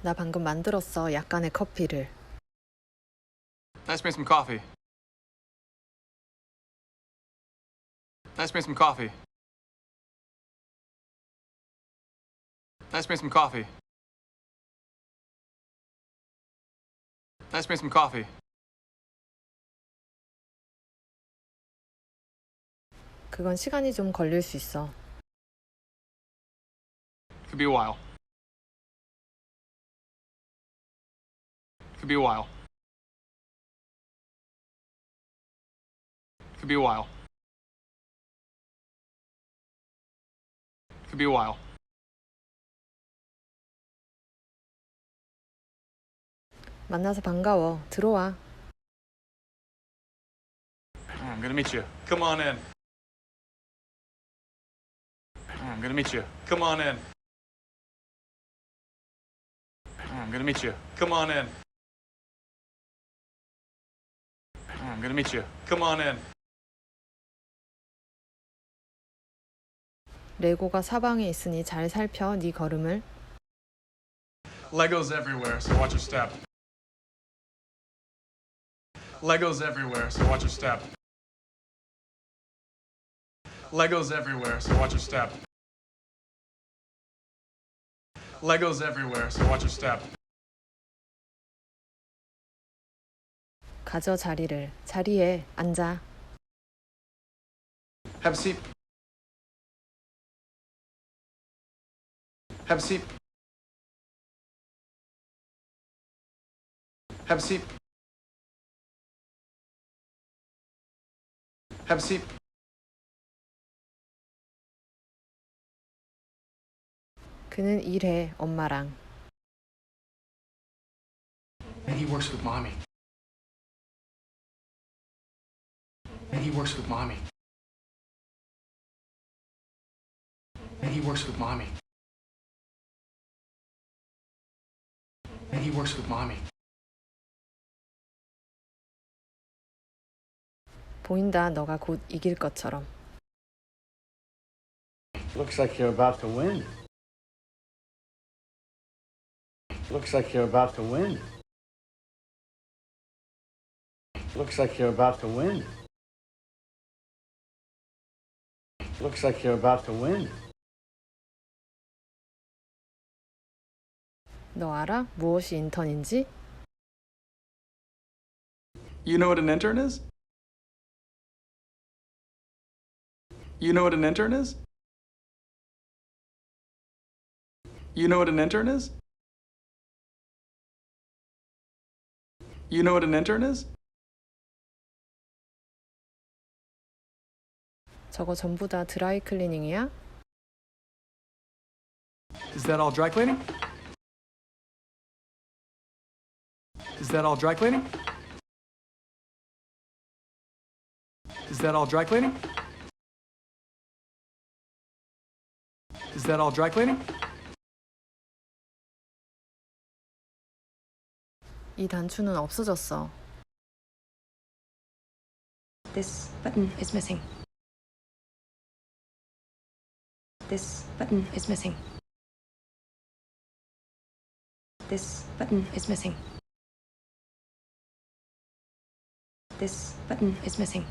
나 방금 만들었어, 약간의 커피를. Let's make some coffee. Let's make some coffee. Let's make some coffee. Let's make some coffee. 그건 시간이 좀 걸릴 수 있어. Could be a while. Could be a while. Could be a while. Could be a while. 만나서 반가워. 들어와. I'm gonna meet you. Come on in. I'm gonna meet you. Come on in. I'm gonna meet you. Come on in. I'm gonna meet you. Come on in. 레고가 사방에 있으니 잘 살펴, 네 걸음을. Legos everywhere, so watch your step. Legos everywhere, so watch your step. Legos everywhere, so watch your step. Legos everywhere, so watch your step. 가져 자리를. 자리에 앉아. Have a seat. Have a seat. Have a seat. Have a seat. 그는 일해, 엄마랑. And he works with mommy. And he works with mommy. And he works with mommy. And he works with mommy. 보인다, 너가 곧 이길 것처럼. Looks like you're about to win. Looks like you're about to win. Looks like you're about to win. Looks like you're about to win. 너 알아? 무엇이 인턴인지? You know what an intern is? You know what an intern is? You know what an intern is? You know what an intern is? 저거 전부 다 드라이 클리닝이야? Is that all dry cleaning? Is that all dry cleaning? Is that all dry cleaning? Is that all dry cleaning? 이 단추는 없어졌어. This button is missing. This button is missing. This button is missing. This button is missing.